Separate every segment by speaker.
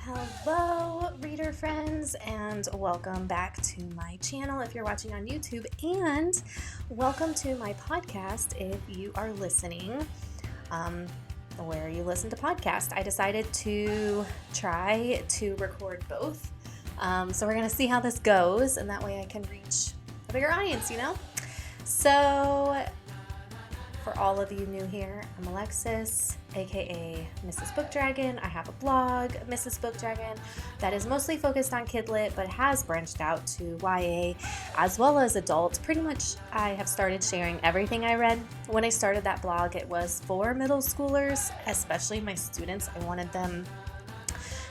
Speaker 1: Hello, reader friends, and welcome back to my channel if you're watching on YouTube, and welcome to my podcast if you are listening where you listen to podcasts. I decided to try to record both, so we're going to see how this goes, and that way I can reach a bigger audience, So, for all of you new here, I'm Alexis, aka Mrs. Bookdragon. I have a blog, Mrs. Bookdragon, that is mostly focused on kid lit, but has branched out to YA as well as adult. Pretty much I have started sharing everything I read. When I started that blog, it was for middle schoolers, especially my students. I wanted them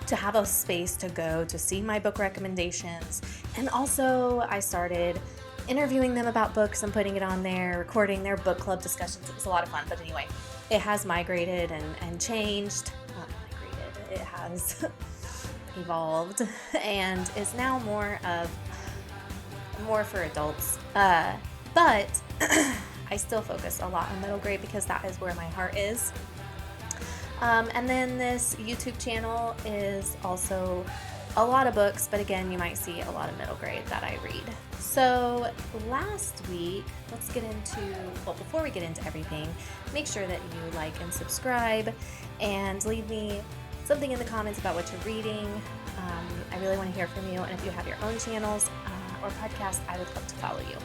Speaker 1: to have a space to go to see my book recommendations. And also I started interviewing them about books and putting it on there, recording their book club discussions. It was a lot of fun, but anyway, it has migrated and changed. Not migrated, it has evolved and is now more for adults. But I still focus a lot on middle grade because that is where my heart is. And then this YouTube channel is also a lot of books, but again, you might see a lot of middle grade that I read. So last week, before we get into everything, make sure that you like and subscribe and leave me something in the comments about what you're reading. I really want to hear from you, and if you have your own channels or podcasts, I would love to follow you.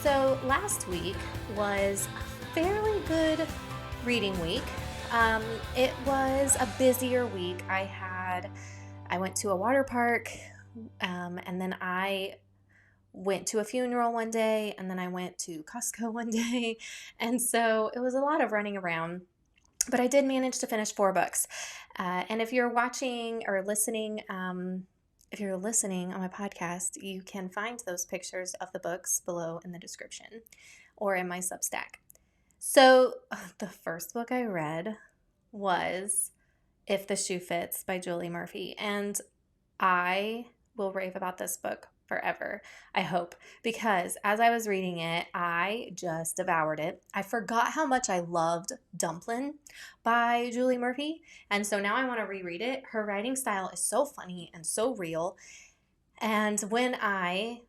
Speaker 1: So last week was a fairly good reading week. It was a busier week. I went to a water park, and then I went to a funeral one day, and then I went to Costco one day, and so it was a lot of running around, but I did manage to finish 4 books. And if you're watching or listening, if you're listening on my podcast, you can find those pictures of the books below in the description or in my Substack. So the first book I read was If the Shoe Fits by Julie Murphy, and I will rave about this book forever, I hope, because as I was reading it, I just devoured it. I forgot how much I loved Dumplin' by Julie Murphy, and so now I want to reread it. Her writing style is so funny and so real, and when I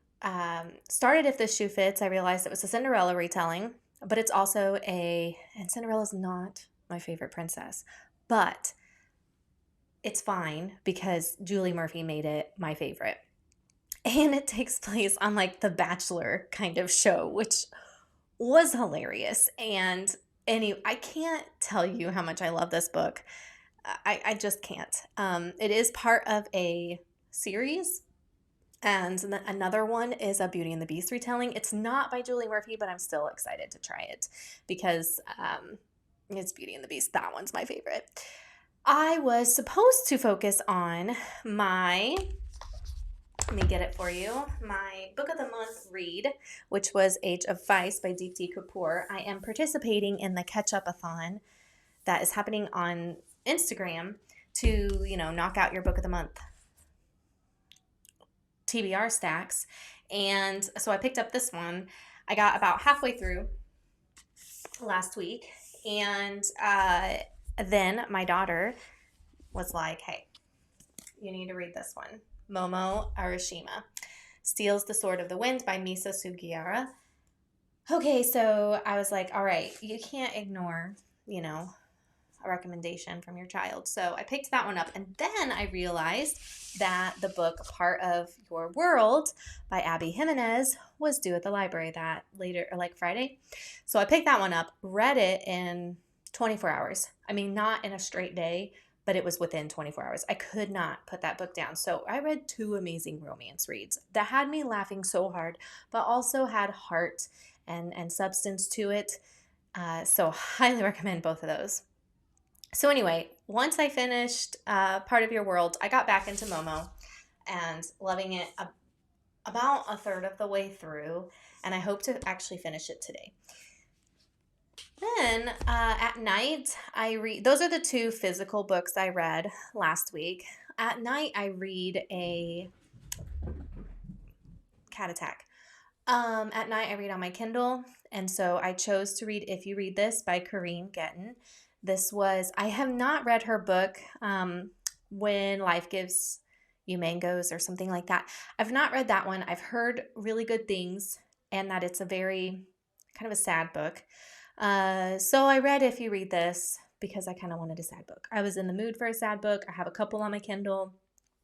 Speaker 1: started If the Shoe Fits, I realized it was a Cinderella retelling, but it's also and Cinderella's not my favorite princess, but it's fine because Julie Murphy made it my favorite. And it takes place on like the Bachelor kind of show, which was hilarious. And I can't tell you how much I love this book. I just can't. It is part of a series. And another one is a Beauty and the Beast retelling. It's not by Julie Murphy, but I'm still excited to try it because it's Beauty and the Beast. That one's my favorite. I was supposed to focus on let me get it for you, my book of the month read, which was Age of Vice by Deepti Kapoor. I am participating in the catch-up-a-thon that is happening on Instagram to, knock out your book of the month TBR stacks. And so I picked up this one. I got about halfway through last week, and then my daughter was like, hey, you need to read this one. Momo, Arashima. Steals the Sword of the Wind by Misa Sugiura. Okay, so I was like, all right, you can't ignore, a recommendation from your child. So I picked that one up, and then I realized that the book Part of Your World by Abby Jimenez was due at the library that later, or like Friday. So I picked that one up, read it in 24 hours. I mean, not in a straight day, but it was within 24 hours. I could not put that book down. So I read 2 amazing romance reads that had me laughing so hard, but also had heart and substance to it. So highly recommend both of those. So anyway, once I finished Part of Your World, I got back into Momo and loving it about a third of the way through, and I hope to actually finish it today. Then at night, I read. Those are the 2 physical books I read last week. At night, I read a cat attack. At night, I read on my Kindle, and so I chose to read If You Read This by Kareen, Getten. I have not read her book, When Life Gives You Mangoes or something like that. I've not read that one. I've heard really good things and that it's a very kind of a sad book. So I read If You Read This because I kind of wanted a sad book. I was in the mood for a sad book. I have a couple on my Kindle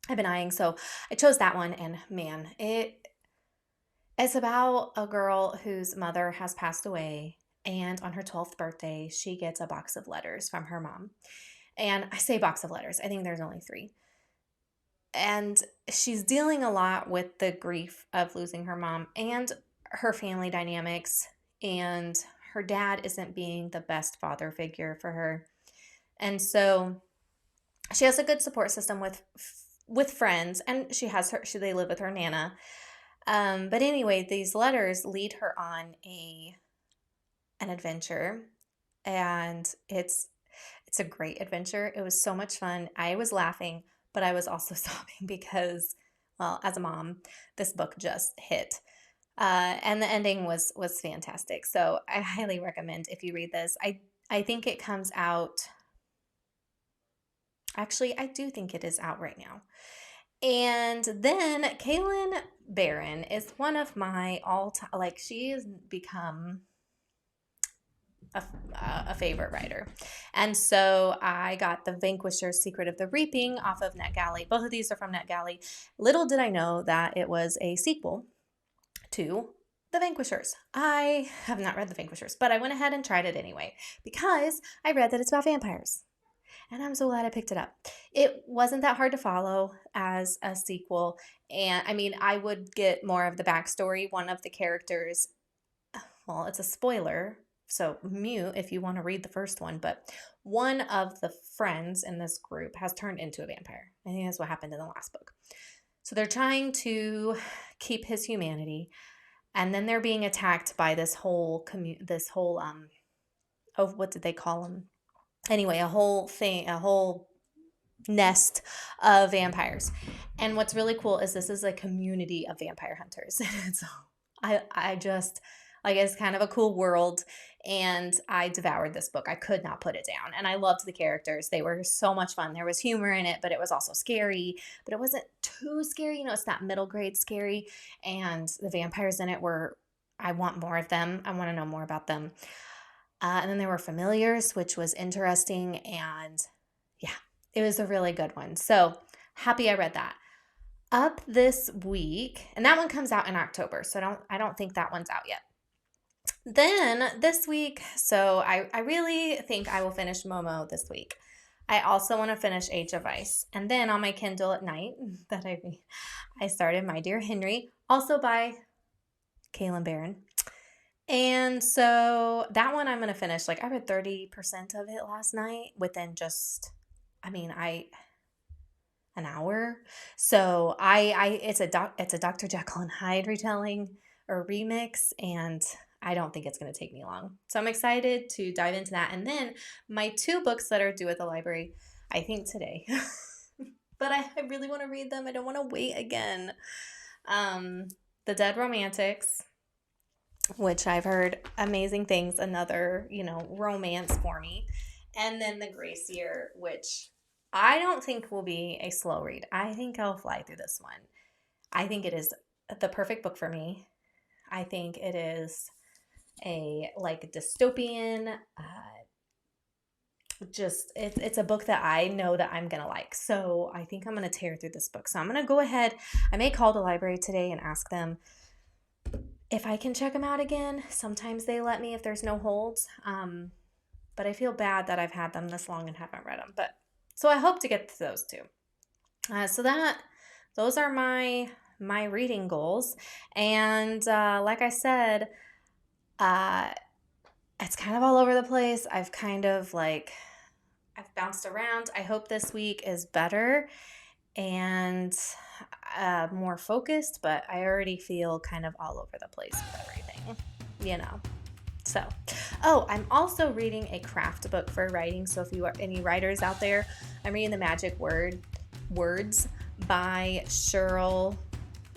Speaker 1: I've been eyeing, so I chose that one, and man, it's about a girl whose mother has passed away, and on her 12th birthday, she gets a box of letters from her mom. And I say box of letters, I think there's only 3. And she's dealing a lot with the grief of losing her mom and her family dynamics, and her dad isn't being the best father figure for her. And so she has a good support system with friends, and they live with her nana. But anyway, these letters lead her on an adventure, and it's a great adventure. It was so much fun. I was laughing, but I was also sobbing because, well, as a mom, this book just hit. And the ending was fantastic. So I highly recommend if you read this. I think it comes out. Actually, I do think it is out right now. And then Kaylyn Bayron is one of my all-time, like, she has become a favorite writer. And so I got the Vanquishers Secret of the Reaping off of NetGalley. Both of these are from NetGalley. Little did I know that it was a sequel to The Vanquishers. I have not read The Vanquishers, but I went ahead and tried it anyway because I read that it's about vampires. And I'm so glad I picked it up. It wasn't that hard to follow as a sequel. And I mean, I would get more of the backstory. One of the characters, well, it's a spoiler, so mute if you want to read the first one, but one of the friends in this group has turned into a vampire. I think that's what happened in the last book. So they're trying to keep his humanity, and then they're being attacked by this whole what did they call them? Anyway, a whole nest of vampires. And what's really cool is this is a community of vampire hunters. So I just, like, it's kind of a cool world, and I devoured this book. I could not put it down. And I loved the characters. They were so much fun. There was humor in it, but it was also scary, but it wasn't too scary. You know, it's not middle grade scary. And the vampires in it I want more of them. I want to know more about them. And then there were familiars, which was interesting. And yeah, it was a really good one. So happy I read that. Up this week, and that one comes out in October. So I don't think that one's out yet. Then this week, so I really think I will finish Momo this week. I also want to finish Age of Ice. And then on my Kindle at night that I started My Dear Henry, also by Kaylyn Bayron. And so that one I'm going to finish. Like, I read 30% of it last night within just, an hour. So it's a Dr. Jekyll and Hyde retelling or remix, and I don't think it's going to take me long. So I'm excited to dive into that. And then my 2 books that are due at the library, I think today, but I really want to read them. I don't want to wait again. The Dead Romantics, which I've heard amazing things, another, romance for me. And then The Gracier, which I don't think will be a slow read. I think I'll fly through this one. I think it is the perfect book for me. I think it is a dystopian, it's a book that I know that I'm going to like. So I think I'm going to tear through this book. So I'm going to go ahead. I may call the library today and ask them if I can check them out again. Sometimes they let me if there's no holds. But I feel bad that I've had them this long and haven't read them. So I hope to get to those 2. Those are my reading goals. And like I said, it's kind of all over the place. I've bounced around. I hope this week is better and more focused, but I already feel kind of all over the place with everything, So, I'm also reading a craft book for writing. So if you are any writers out there, I'm reading The Magic Words by Cheryl.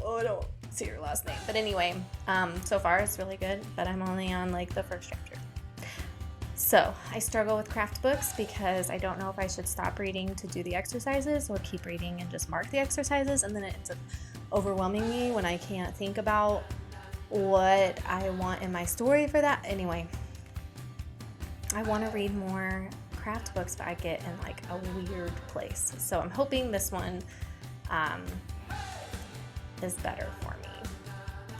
Speaker 1: Oh, I don't see her last name. But anyway, so far it's really good, but I'm only on the first chapter. So I struggle with craft books because I don't know if I should stop reading to do the exercises or keep reading and just mark the exercises, and then it ends up overwhelming me when I can't think about what I want in my story for that. Anyway, I want to read more craft books, but I get in like a weird place. So I'm hoping this one is better for me.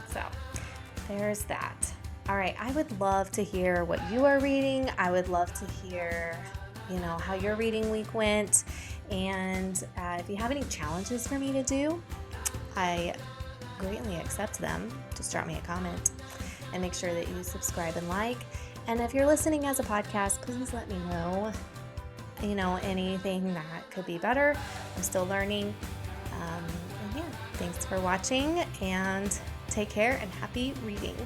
Speaker 1: So there's that. All right, I would love to hear what you are reading. I would love to hear, how your reading week went. And if you have any challenges for me to do, I greatly accept them. Just drop me a comment and make sure that you subscribe and like. And if you're listening as a podcast, please let me know, anything that could be better. I'm still learning. And yeah, thanks for watching, and take care and happy reading.